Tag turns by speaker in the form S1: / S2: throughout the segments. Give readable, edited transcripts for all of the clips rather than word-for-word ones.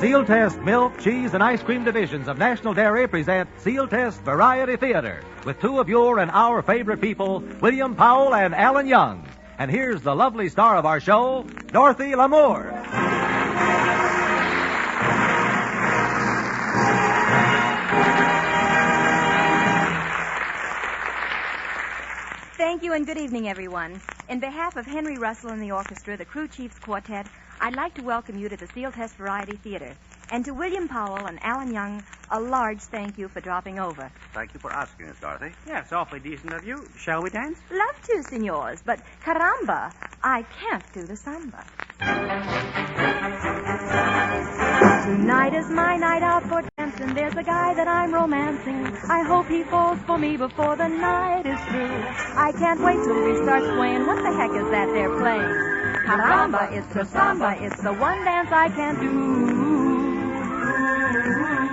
S1: Sealtest milk, cheese, and ice cream divisions of National Dairy present Sealtest Variety Theater with two of your and our favorite people, William Powell and Alan Young. And here's the lovely star of our show, Dorothy Lamour.
S2: Thank you and good evening, everyone. In behalf of Henry Russell and the orchestra, the Crew Chiefs Quartet, I'd like to welcome you to the Sealtest Variety Theater. And to William Powell and Alan Young, a large thank you for dropping over.
S3: Thank you for asking us, Dorothy.
S4: Yeah, it's awfully decent of you. Shall we dance?
S2: Love to, senors, but caramba, I can't do the samba. Tonight is my night out for dancing. There's a guy that I'm romancing. I hope he falls for me before the night is through. I can't wait till we start swaying. What the heck is that they're playing? Caramba, it's the samba. It's the one dance I can't do.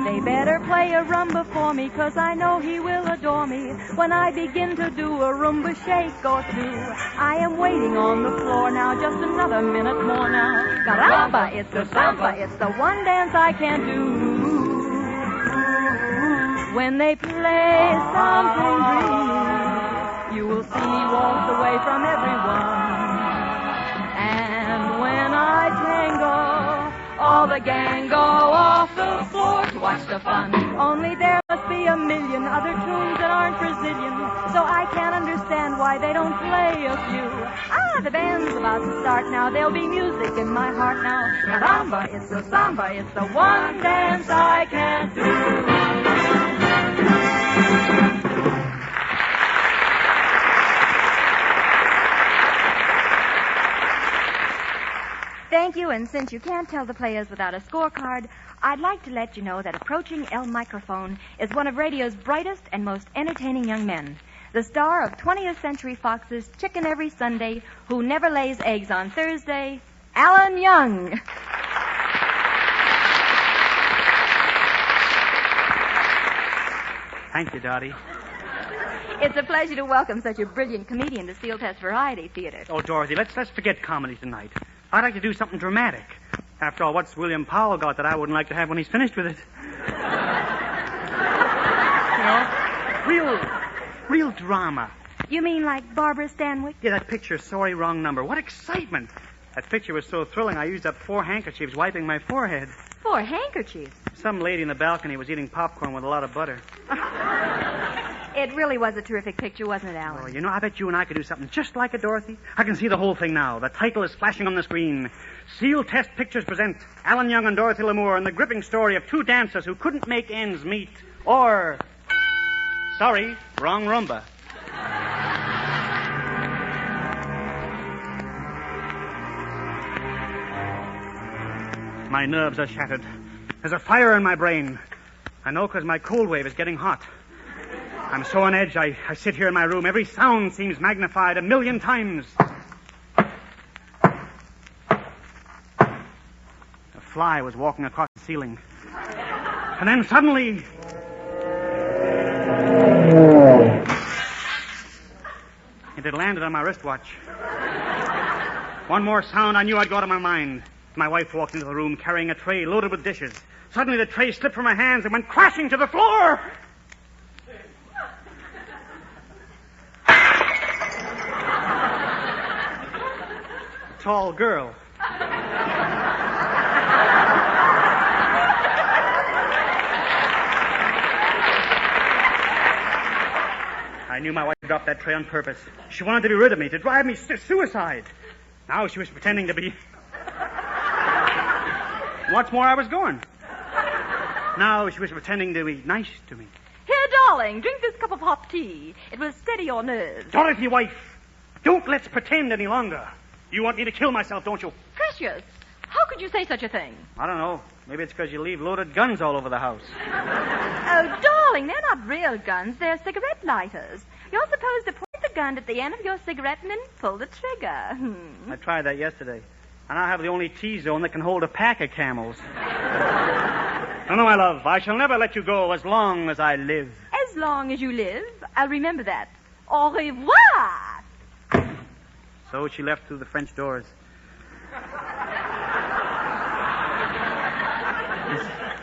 S2: They better play a rumba for me, 'cause I know he will adore me when I begin to do a rumba shake or two. I am waiting on the floor now, just another minute more now. Caramba, it's the samba, it's the one dance I can't do. When they play something dreamy, you will see me walk away from everyone. And when I tango, all the gang go off the floor to watch the fun. Only there must be a million other tunes that aren't Brazilian, so I can't understand why they don't play a few. Ah, the band's about to start now. There'll be music in my heart now. Caramba, it's the samba. It's the one dance I can't do. Thank you, and since you can't tell the players without a scorecard, I'd like to let you know that approaching El Microphone is one of radio's brightest and most entertaining young men. The star of 20th Century Fox's Chicken Every Sunday, who never lays eggs on Thursday, Alan Young.
S4: Thank you, Dottie.
S2: It's a pleasure to welcome such a brilliant comedian to Sealtest Variety Theater.
S4: Oh, Dorothy, let's forget comedy tonight. I'd like to do something dramatic. After all, what's William Powell got that I wouldn't like to have when he's finished with it? You know, real drama.
S2: You mean like Barbara Stanwyck?
S4: Yeah, that picture, Sorry, Wrong Number. What excitement. That picture was so thrilling, I used up 4 handkerchiefs wiping my forehead.
S2: 4 handkerchiefs?
S4: Some lady in the balcony was eating popcorn with a lot of butter.
S2: It really was a terrific picture, wasn't it, Alan?
S4: Oh, you know, I bet you and I could do something just like it, Dorothy. I can see the whole thing now. The title is flashing on the screen. Sealtest Pictures present Alan Young and Dorothy Lamour in the gripping story of 2 dancers who couldn't make ends meet. Or, sorry, wrong rumba. My nerves are shattered. There's a fire in my brain. I know because my cold wave is getting hot. I'm so on edge, I sit here in my room. Every sound seems magnified 1,000,000 times. A fly was walking across the ceiling. And then suddenly... it had landed on my wristwatch. One more sound, I knew I'd go out of my mind. My wife walked into the room carrying a tray loaded with dishes. Suddenly the tray slipped from her hands and went crashing to the floor. Tall girl. I knew my wife dropped that tray on purpose. She wanted to be rid of me, to drive me to suicide. Now she was pretending to be... What's more, I was going. Now she was pretending to be nice to me.
S2: Here, darling, drink this cup of hot tea. It will steady your nerves.
S4: Dorothy, wife, don't let's pretend any longer. You want me to kill myself, don't you?
S2: Precious, how could you say such a thing?
S4: I don't know. Maybe it's because you leave loaded guns all over the house.
S2: Oh, darling, they're not real guns. They're cigarette lighters. You're supposed to point the gun at the end of your cigarette and then pull the trigger.
S4: I tried that yesterday. And I have the only T-zone that can hold a pack of Camels. No, my love, I shall never let you go as long as I live.
S2: As long as you live, I'll remember that. Au revoir!
S4: So she left through the French doors.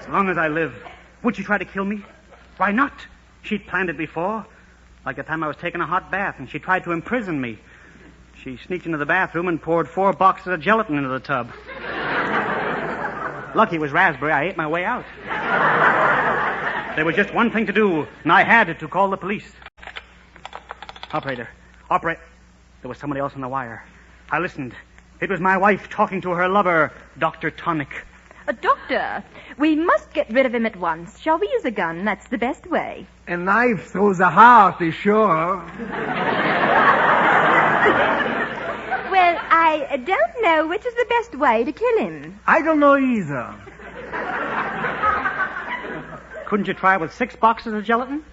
S4: As long as I live. Would she try to kill me? Why not? She'd planned it before. Like the time I was taking a hot bath, and she tried to imprison me. She sneaked into the bathroom and poured 4 boxes of gelatin into the tub. Lucky it was raspberry. I ate my way out. There was just one thing to do, and I had to call the police. Operator. There was somebody else on the wire. I listened. It was my wife talking to her lover, Dr. Tonic.
S2: Doctor, we must get rid of him at once. Shall we use a gun? That's the best way.
S5: A knife through the heart is sure.
S2: Well, I don't know which is the best way to kill him.
S5: I don't know either.
S4: Couldn't you try with 6 boxes of gelatin?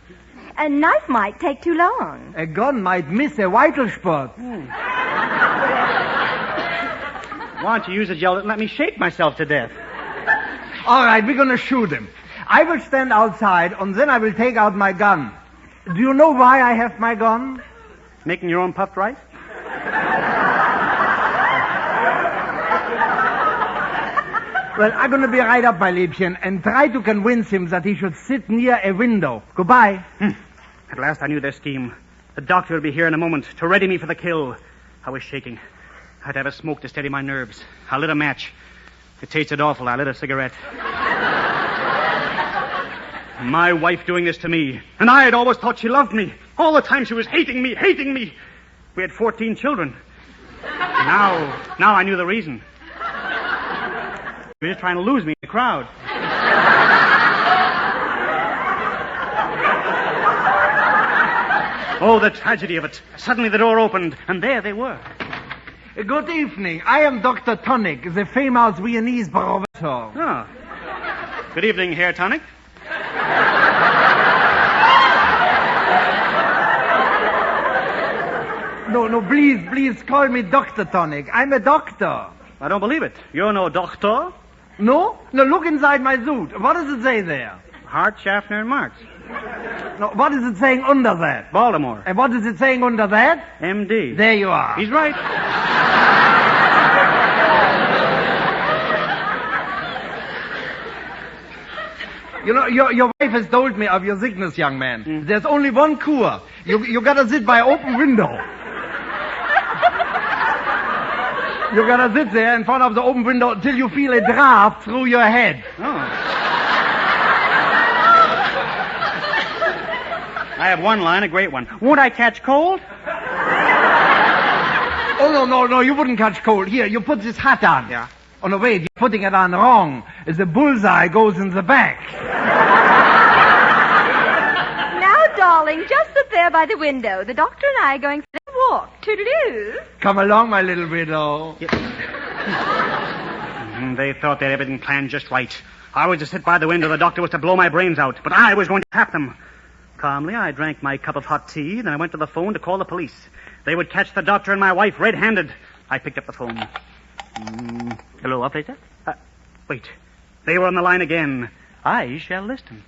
S2: A knife might take too long.
S5: A gun might miss a vital spot.
S4: Why don't you use the gelatin and let me shake myself to death?
S5: All right, we're going to shoot him. I will stand outside, and then I will take out my gun. Do you know why I have my gun?
S4: Making your own puffed rice?
S5: Well, I'm going to be right up, my Liebchen, and try to convince him that he should sit near a window. Goodbye.
S4: At last I knew their scheme. The doctor would be here in a moment to ready me for the kill. I was shaking. I had to have a smoke to steady my nerves. I lit a match. It tasted awful. I lit a cigarette. My wife doing this to me. And I had always thought she loved me. All the time she was hating me. We had 14 children. Now I knew the reason. She was just trying to lose me in the crowd. Oh, the tragedy of it. Suddenly the door opened, and there they were.
S5: Good evening. I am Dr. Tonic, the famous Viennese barometer.
S4: Oh. Good evening, Herr Tonic.
S5: No, please call me Dr. Tonic. I'm a doctor.
S4: I don't believe it. You're no doctor.
S5: No? No, look inside my suit. What does it say there?
S4: Hart, Schaffner, and Marx.
S5: No, what is it saying under that?
S4: Baltimore.
S5: And what is it saying under that?
S4: M.D.
S5: There you are.
S4: He's right.
S5: You know, your wife has told me of your sickness, young man. There's only one cure. You gotta sit by open window. You gotta sit there in front of the open window till you feel a draft through your head.
S4: Oh. I have one line, a great one. Won't I catch cold?
S5: Oh, no, you wouldn't catch cold. Here, you put this hat on.
S4: Yeah.
S5: Oh, no, wait, you're putting it on wrong. The bullseye goes in the back.
S2: Now, darling, just sit there by the window. The doctor and I are going for a walk. Toodaloo.
S5: Come along, my little widow.
S4: They thought they had everything planned just right. I was to sit by the window. The doctor was to blow my brains out. But I was going to tap them. Calmly, I drank my cup of hot tea, then I went to the phone to call the police. They would catch the doctor and my wife red-handed. I picked up the phone. Hello, operator? Wait. They were on the line again. I shall listen.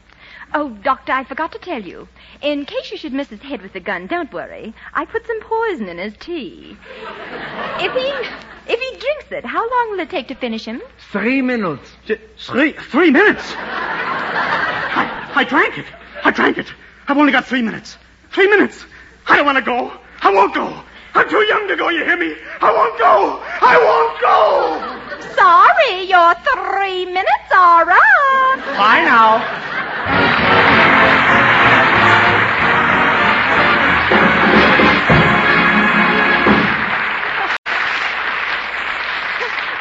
S2: Oh, Doctor, I forgot to tell you. In case you should miss his head with the gun, don't worry. I put some poison in his tea. If he drinks it, how long will it take to finish him?
S5: 3 minutes.
S4: 3 minutes? I drank it. I've only got 3 minutes. 3 minutes. I don't want to go. I won't go. I'm too young to go, you hear me? I won't go.
S2: Sorry, your 3 minutes are up.
S4: Bye now.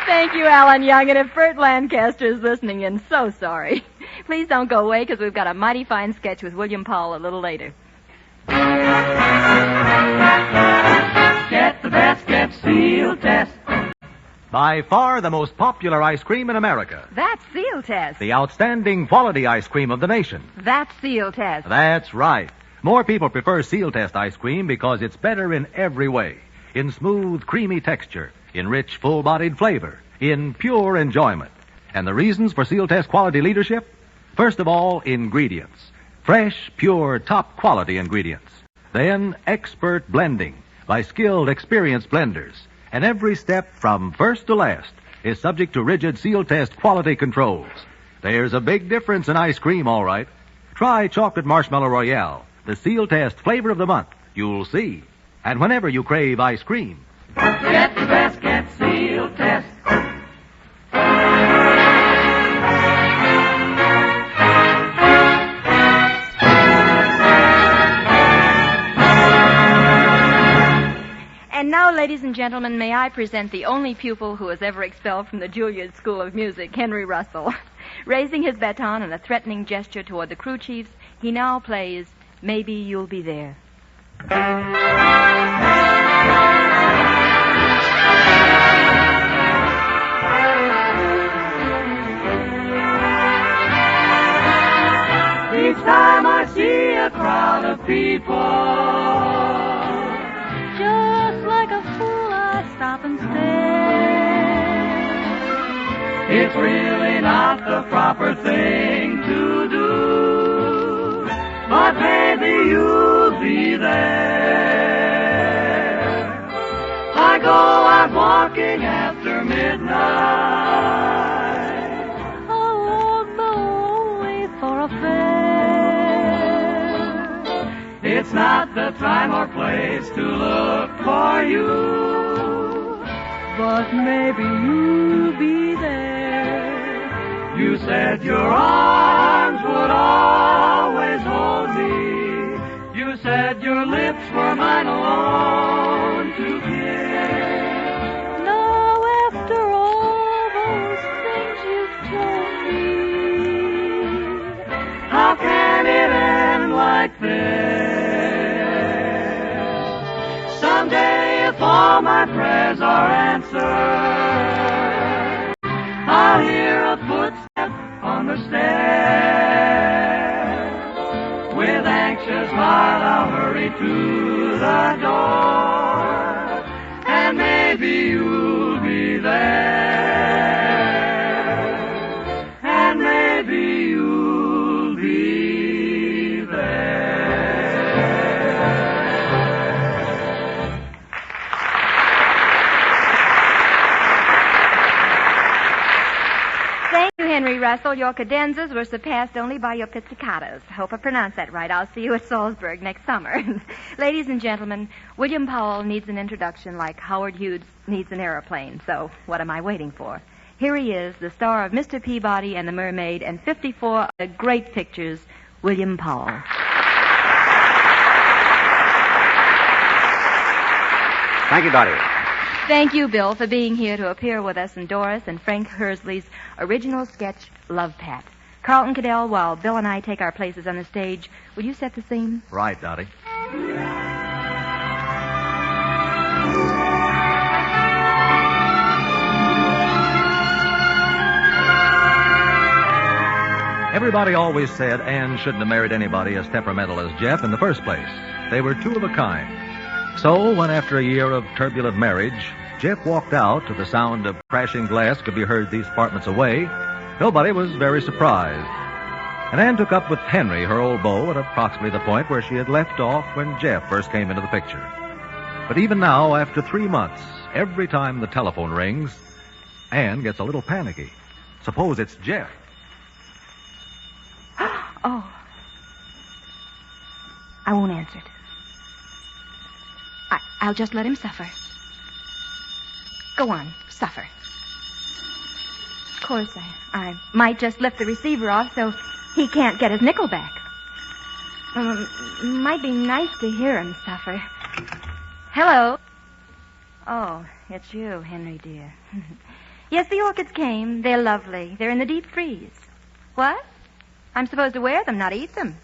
S2: Thank you, Alan Young. And if Bert Lancaster is listening in, so sorry. Please don't go away, because we've got a mighty fine sketch with William Powell a little later.
S1: Get the best, get Sealtest. By far the most popular ice cream in America.
S2: That's Sealtest.
S1: The outstanding quality ice cream of the nation.
S2: That's Sealtest.
S1: That's right. More people prefer Sealtest ice cream because it's better in every way. In smooth, creamy texture, in rich, full-bodied flavor, in pure enjoyment. And the reasons for Sealtest quality leadership? First of all, ingredients. Fresh, pure, top-quality ingredients. Then, expert blending by skilled, experienced blenders. And every step from first to last is subject to rigid Sealtest quality controls. There's a big difference in ice cream, all right. Try Chocolate Marshmallow Royale, the Sealtest flavor of the month. You'll see. And whenever you crave ice cream,
S6: Get the best, get Sealtest.
S2: And now, ladies and gentlemen, may I present the only pupil who was ever expelled from the Juilliard School of Music, Henry Russell. Raising his baton in a threatening gesture toward the crew chiefs, he now plays Maybe You'll Be There.
S6: Each time I see a crowd of people,
S2: Just like a fool, I stop and stare.
S6: it's really not the proper thing to do. But maybe you'll be there. I go out walking after midnight.
S2: I won't go away for a fair.
S6: It's not the time or place to look for you.
S2: But maybe you'll be there.
S6: You said your arms would always hold me. You said your lips were mine alone to kiss.
S2: Now after all those things you've told me,
S6: How can it end like this? Someday, if all my prayers are answered, I'll hear a footstep on the stairs. With anxious heart, I'll hurry to the door, and maybe you'll be there, and maybe you'll be there.
S2: Thank you, Henry Russell. Your cadenzas were surpassed only by your pizzicatos. Hope I pronounced that right. I'll see you at Salzburg next summer. Ladies and gentlemen, William Powell needs an introduction like Howard Hughes needs an airplane. So what am I waiting for? Here he is, the star of Mr. Peabody and the Mermaid and 54 other great pictures, William Powell.
S3: Thank you, Dottie.
S2: Thank you, Bill, for being here to appear with us in Doris and Frank Hersley's original sketch, Love Pact. Carlton Cadell, while Bill and I take our places on the stage, will you set the scene?
S1: right, Dottie. Everybody always said Anne shouldn't have married anybody as temperamental as Jeff in the first place. They were two of a kind. So, when after a year of turbulent marriage, Jeff walked out to the sound of crashing glass could be heard these apartments away, nobody was very surprised. And Anne took up with Henry, her old beau, at approximately the point where she had left off when Jeff first came into the picture. But even now, after 3 months, every time the telephone rings, Anne gets a little panicky. Suppose it's Jeff.
S2: Oh. I won't answer it. I'll just let him suffer. Go on, suffer. Of course, I might just lift the receiver off so he can't get his nickel back. Might be nice to hear him suffer. Hello. Oh, it's you, Henry, dear. Yes, the orchids came. They're lovely. They're in the deep freeze. What? I'm supposed to wear them, not eat them.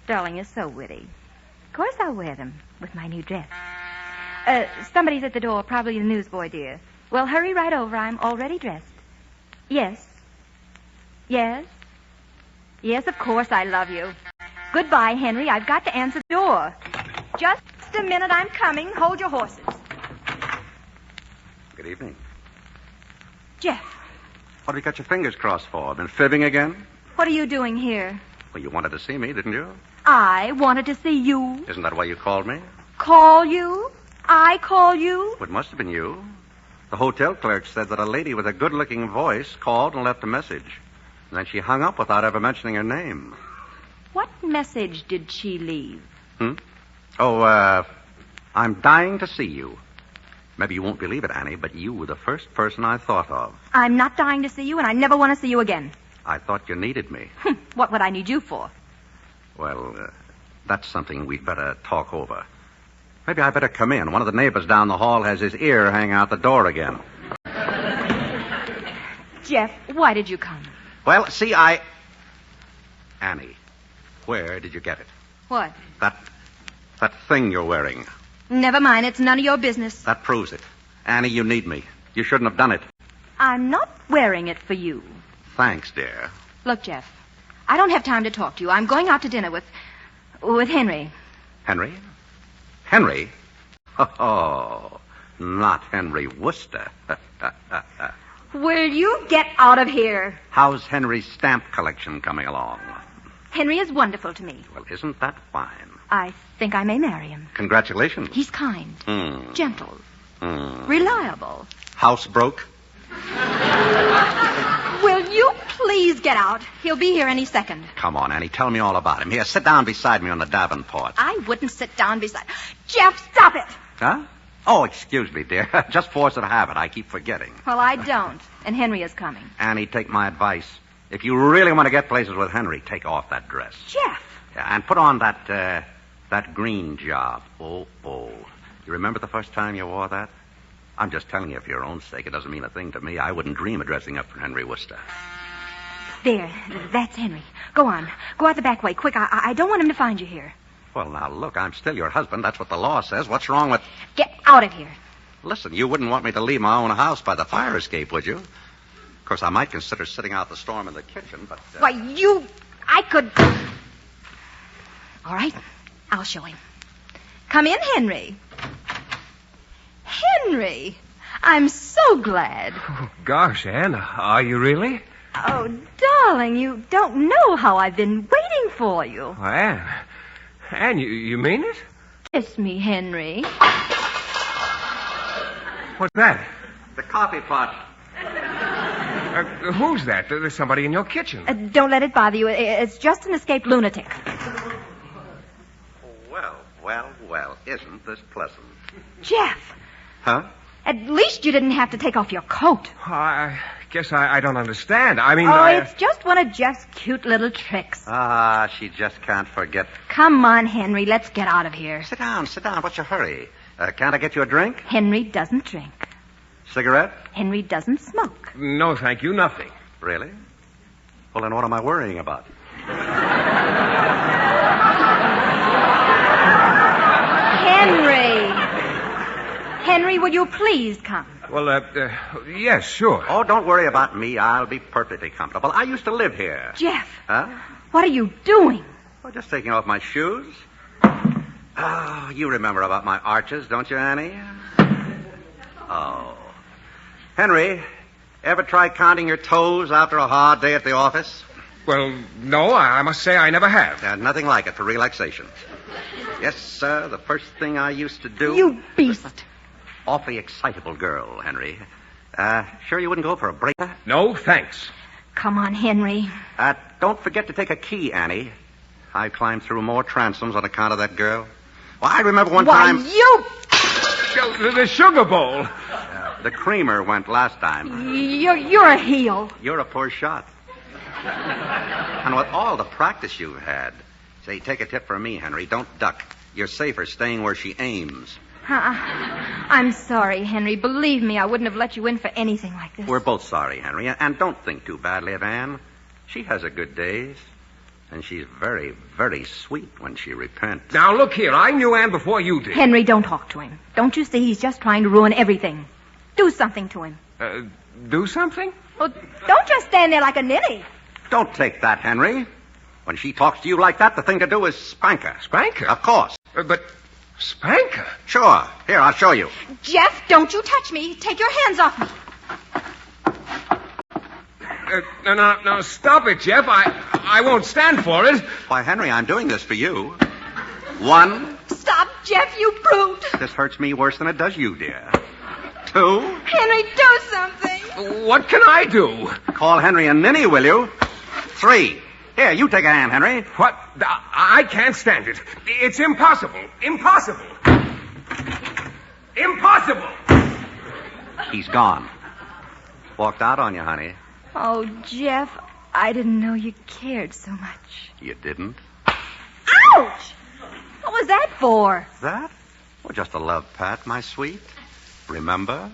S2: Darling, you're so witty. Of course I'll wear them with my new dress. Somebody's at the door, probably the newsboy, dear. Well, hurry right over. I'm already dressed. Yes. Yes? Yes, of course I love you. Goodbye, Henry. I've got to answer the door. Just a minute. I'm coming. Hold your horses.
S3: Good evening.
S2: Jeff,
S3: What have you got your fingers crossed for? Been fibbing again?
S2: what are you doing here?
S3: Well, you wanted to see me, didn't you?
S2: I wanted to see you.
S3: Isn't that why you called me?
S2: Call you? I call you?
S3: Well, it must have been you. The hotel clerk said that a lady with a good-looking voice called and left a message. And then she hung up without ever mentioning her name.
S2: What message did she leave?
S3: Oh, I'm dying to see you. Maybe you won't believe it, Annie, but you were the first person I thought of.
S2: I'm not dying to see you, and I never want to see you again.
S3: I thought you needed me.
S2: What would I need you for?
S3: Well, that's something we'd better talk over. Maybe I better come in. One of the neighbors down the hall has his ear hanging out the door again.
S2: Jeff, why did you come?
S3: Well, see, Annie, where did you get it?
S2: What?
S3: That thing you're wearing.
S2: Never mind, it's none of your business.
S3: That proves it. Annie, you need me. You shouldn't have done it.
S2: I'm not wearing it for you.
S3: Thanks, dear.
S2: Look, Jeff, I don't have time to talk to you. I'm going out to dinner with Henry.
S3: Henry? Henry? Oh, not Henry Wooster.
S2: Will you get out of here?
S3: How's Henry's stamp collection coming along?
S2: Henry is wonderful to me.
S3: Well, isn't that fine?
S2: I think I may marry him.
S3: Congratulations.
S2: He's kind, gentle,
S3: Hmm.
S2: reliable.
S3: House broke?
S2: Will you please get out? He'll be here any second.
S3: Come on, Annie, tell me all about him. Here, sit down beside me on the Davenport.
S2: I wouldn't sit down beside... Jeff, stop it!
S3: Huh? Oh, excuse me, dear. Just force of habit. I keep forgetting.
S2: Well, I don't. And Henry is coming.
S3: Annie, take my advice. If you really want to get places with Henry, take off that dress.
S2: Jeff!
S3: Yeah, and put on that green job. Oh. You remember the first time you wore that? I'm just telling you for your own sake. It doesn't mean a thing to me. I wouldn't dream of dressing up for Henry Wooster.
S2: There. That's Henry. Go on. Go out the back way. Quick. I don't want him to find you here.
S3: Well, now, look, I'm still your husband. That's what the law says. What's wrong with...
S2: Get out of here.
S3: Listen, you wouldn't want me to leave my own house by the fire escape, would you? Of course, I might consider sitting out the storm in the kitchen, but...
S2: Why, I could... All right. I'll show him. Come in, Henry. Henry, I'm so glad.
S7: Oh, gosh, Anne, are you really?
S2: Oh, darling, you don't know how I've been waiting for you.
S7: Oh, Anne, you mean it?
S2: Kiss me, Henry.
S7: What's that?
S3: The coffee pot.
S7: Who's that? There's somebody in your kitchen.
S2: Don't let it bother you. It's just an escaped lunatic.
S3: Well, isn't this pleasant?
S2: Jeff.
S3: Huh?
S2: At least you didn't have to take off your coat.
S7: I guess I don't understand. I mean...
S2: it's just one of Jeff's cute little tricks.
S3: She just can't forget.
S2: Come on, Henry. Let's get out of here.
S3: Sit down. What's your hurry? Can't I get you a drink?
S2: Henry doesn't drink.
S3: Cigarette?
S2: Henry doesn't smoke.
S7: No, thank you. Nothing.
S3: Really? Well, then what am I worrying about?
S2: Henry, will you please come?
S7: Well, yes, sure.
S3: Oh, don't worry about me. I'll be perfectly comfortable. I used to live here.
S2: Jeff.
S3: Huh?
S2: What are you doing?
S3: Oh, just taking off my shoes. Oh, you remember about my arches, don't you, Annie? Oh. Henry, ever try counting your toes after a hard day at the office?
S7: Well, no, I must say I never have.
S3: Nothing like it for relaxation. Yes, sir, the first thing I used to do...
S2: You beast.
S3: Awfully excitable girl, Henry. Sure you wouldn't go for a break?
S7: No, thanks.
S2: Come on, Henry.
S3: Don't forget to take a key, Annie. I climbed through more transoms on account of that girl. Well, I remember one time...
S7: The sugar bowl.
S3: The creamer went last time.
S2: You're a heel.
S3: You're a poor shot. And with all the practice you've had... Say, take a tip from me, Henry. Don't duck. You're safer staying where she aims.
S2: I'm sorry, Henry. Believe me, I wouldn't have let you in for anything like this.
S3: We're both sorry, Henry. And don't think too badly of Anne. She has her good days. And she's very, very sweet when she repents.
S7: Now, look here. I knew Anne before you did.
S2: Henry, don't talk to him. Don't you see he's just trying to ruin everything? Do something to him.
S7: Do something?
S2: Well, don't just stand there like a ninny.
S3: Don't take that, Henry. When she talks to you like that, the thing to do is spank her.
S7: Spank her?
S3: Of course.
S7: But spank her?
S3: Sure. Here, I'll show you.
S2: Jeff, don't you touch me. Take your hands off me.
S7: No, stop it, Jeff. I won't stand for it.
S3: Why, Henry, I'm doing this for you. 1.
S2: Stop, Jeff, you brute.
S3: This hurts me worse than it does you, dear. 2.
S8: Henry, do something.
S7: What can I do?
S3: Call Henry and Ninny, will you? 3. Here, you take a hand, Henry.
S7: What? I can't stand it. It's impossible. Impossible. Impossible.
S3: He's gone. Walked out on you, honey.
S2: Oh, Jeff, I didn't know you cared so much.
S3: You didn't?
S2: Ouch! What was that for?
S3: That? Well, just a love pat, my sweet. Remember?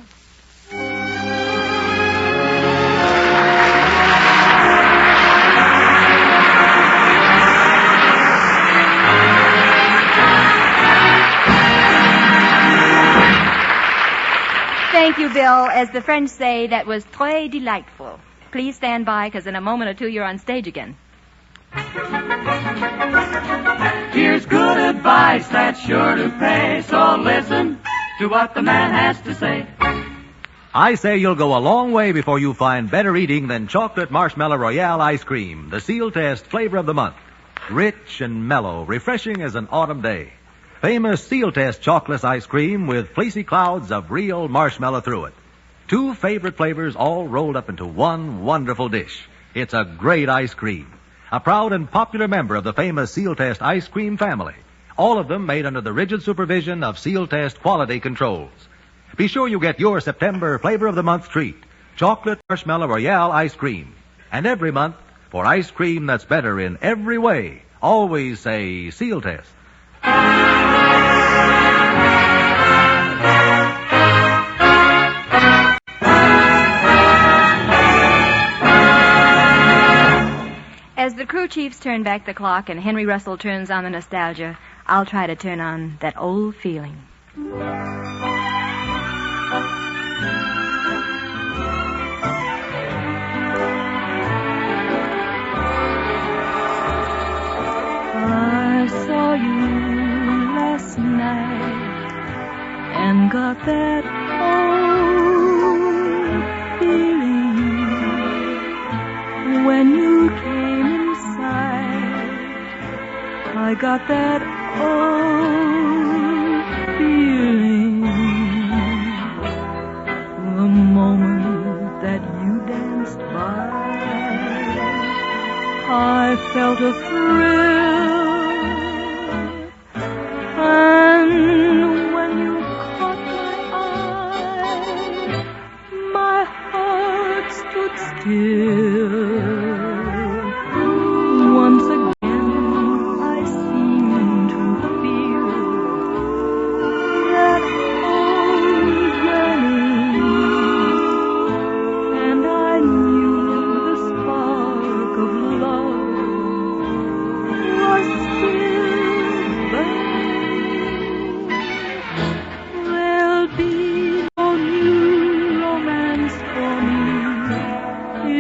S2: Thank you, Bill. As the French say, that was très delightful. Please stand by, because in a moment or two you're on stage again.
S6: Here's good advice that's sure to pay, so listen to what the man has to say.
S1: I say you'll go a long way before you find better eating than chocolate marshmallow royale ice cream, the Sealtest flavor of the month. Rich and mellow, refreshing as an autumn day. Famous Sealtest chocolate ice cream with fleecy clouds of real marshmallow through it. 2 favorite flavors all rolled up into one wonderful dish. It's a great ice cream. A proud and popular member of the famous Sealtest ice cream family. All of them made under the rigid supervision of Sealtest quality controls. Be sure you get your September flavor of the month treat. Chocolate marshmallow royale ice cream. And every month, for ice cream that's better in every way, always say Sealtest.
S2: As the crew chiefs turn back the clock and Henry Russell turns on the nostalgia, I'll try to turn on that old feeling. I saw you last night and got that old feeling when you came inside. I got that old feeling the moment that you danced by. I felt a thrill. And when you caught my eye, my heart stood still. Once again, I seemed to feel that old yearning, and I knew the spark of love was still burning. There'll be no new romance for me.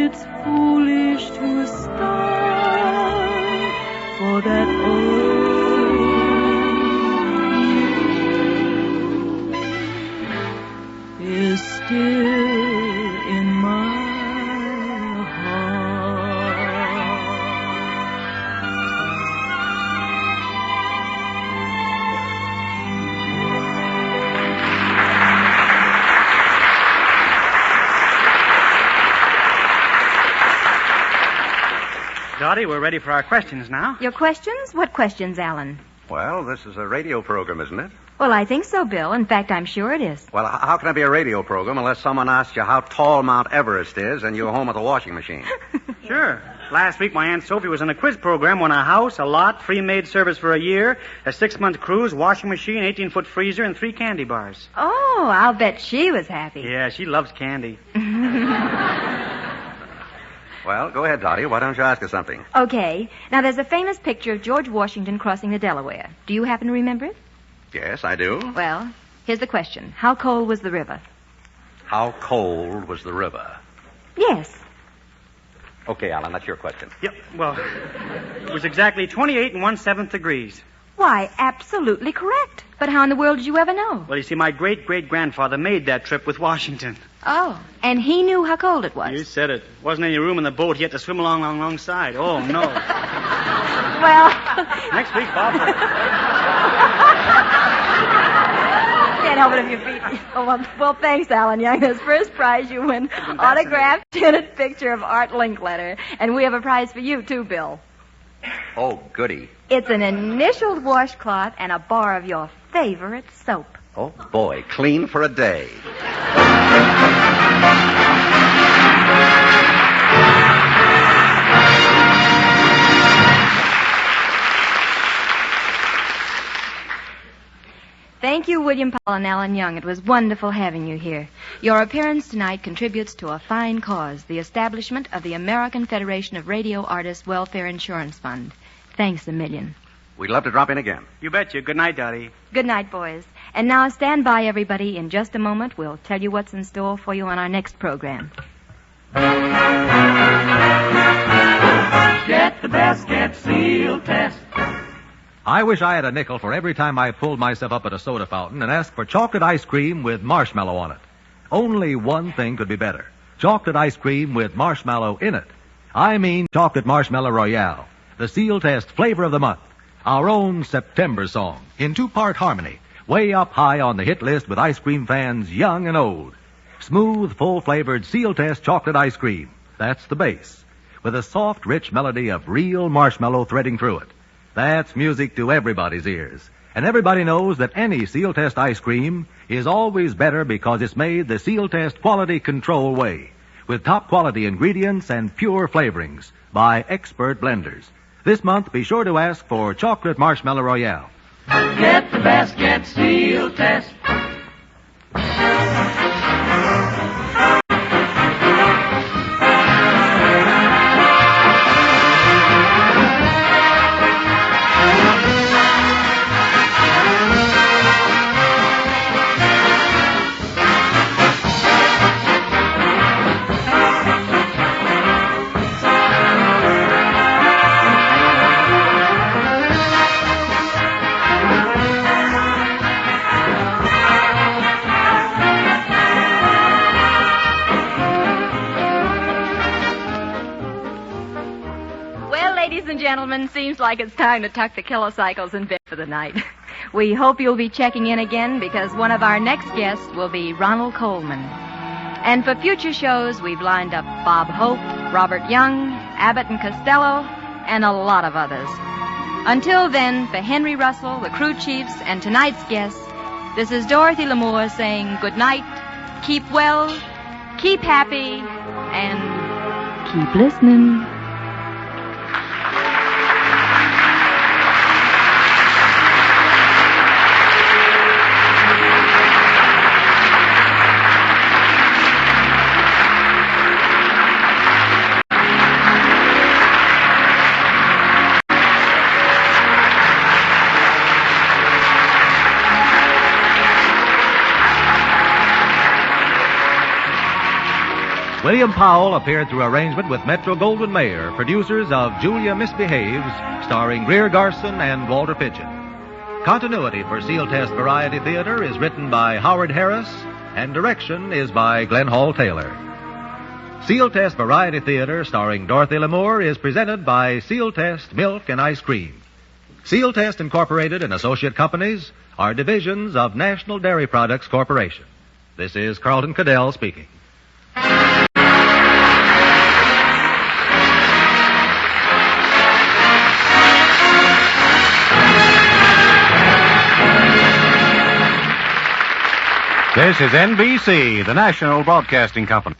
S2: It's foolish to start, for that old is still in my heart.
S4: Dottie, we're ready for our questions now.
S2: Your questions? What questions, Alan?
S3: Well, this is a radio program, isn't it?
S2: Well, I think so, Bill. In fact, I'm sure it is.
S3: Well, how can it be a radio program unless someone asks you how tall Mount Everest is and you're home with a washing machine?
S4: Sure. Last week, my Aunt Sophie was in a quiz program, won a house, a lot, free maid service for a year, a 6-month cruise, washing machine, 18-foot freezer, and 3 candy bars.
S2: Oh, I'll bet she was happy.
S4: Yeah, she loves candy.
S3: Well, go ahead, Dottie. Why don't you ask us something?
S2: Okay. Now, there's a famous picture of George Washington crossing the Delaware. Do you happen to remember it?
S3: Yes, I do.
S2: Well, here's the question. How cold was the river?
S3: How cold was the river?
S2: Yes.
S3: Okay, Alan, that's your question.
S4: Yep, well, it was exactly 28 1/7 degrees.
S2: Why, absolutely correct. But how in the world did you ever know?
S4: Well, you see, my great-great-grandfather made that trip with Washington.
S2: Oh, and he knew how cold it was.
S4: You said it. Wasn't any room in the boat. He had to swim alongside. Oh, no.
S2: Well...
S4: Next week, Bob.
S2: Get help it if you beat me. Oh, well, thanks, Alan Young. As first prize, you win autographed tinted picture of Art Linkletter. And we have a prize for you, too, Bill.
S3: Oh, goody.
S2: It's an initialed washcloth and a bar of your favorite soap.
S3: Oh, boy, clean for a day.
S2: Thank you, William Powell and Alan Young. It was wonderful having you here. Your appearance tonight contributes to a fine cause, the establishment of the American Federation of Radio Artists Welfare Insurance Fund. Thanks a million.
S3: We'd love to drop in again.
S4: You betcha. Good night, Dottie.
S2: Good night, boys. And now stand by, everybody. In just a moment, we'll tell you what's in store for you on our next program.
S6: Get the best, get Sealtest.
S1: I wish I had a nickel for every time I pulled myself up at a soda fountain and asked for chocolate ice cream with marshmallow on it. Only one thing could be better. Chocolate ice cream with marshmallow in it. I mean chocolate marshmallow royale, the Sealtest flavor of the month. Our own September song, in two-part harmony, way up high on the hit list with ice cream fans young and old. Smooth, full-flavored Sealtest chocolate ice cream. That's the base. With a soft, rich melody of real marshmallow threading through it. That's music to everybody's ears. And everybody knows that any Sealtest ice cream is always better because it's made the Sealtest quality control way, with top-quality ingredients and pure flavorings by expert blenders. This month, be sure to ask for chocolate marshmallow royale.
S6: Get the best, get Sealtest.
S2: Gentlemen, seems like it's time to tuck the kilocycles in bed for the night. We hope you'll be checking in again because one of our next guests will be Ronald Coleman. And for future shows, we've lined up Bob Hope, Robert Young, Abbott and Costello, and a lot of others. Until then, for Henry Russell, the crew chiefs, and tonight's guests, this is Dorothy Lamour saying good night, keep well, keep happy, and keep listening.
S1: William Powell appeared through arrangement with Metro-Goldwyn-Mayer, producers of Julia Misbehaves, starring Greer Garson and Walter Pidgeon. Continuity for Sealtest Variety Theater is written by Howard Harris, and direction is by Glenn Hall Taylor. Sealtest Variety Theater, starring Dorothy Lamour, is presented by Sealtest Milk and Ice Cream. Sealtest Incorporated and Associate Companies are divisions of National Dairy Products Corporation. This is Carlton Cadell speaking.
S9: This is NBC, the National Broadcasting Company.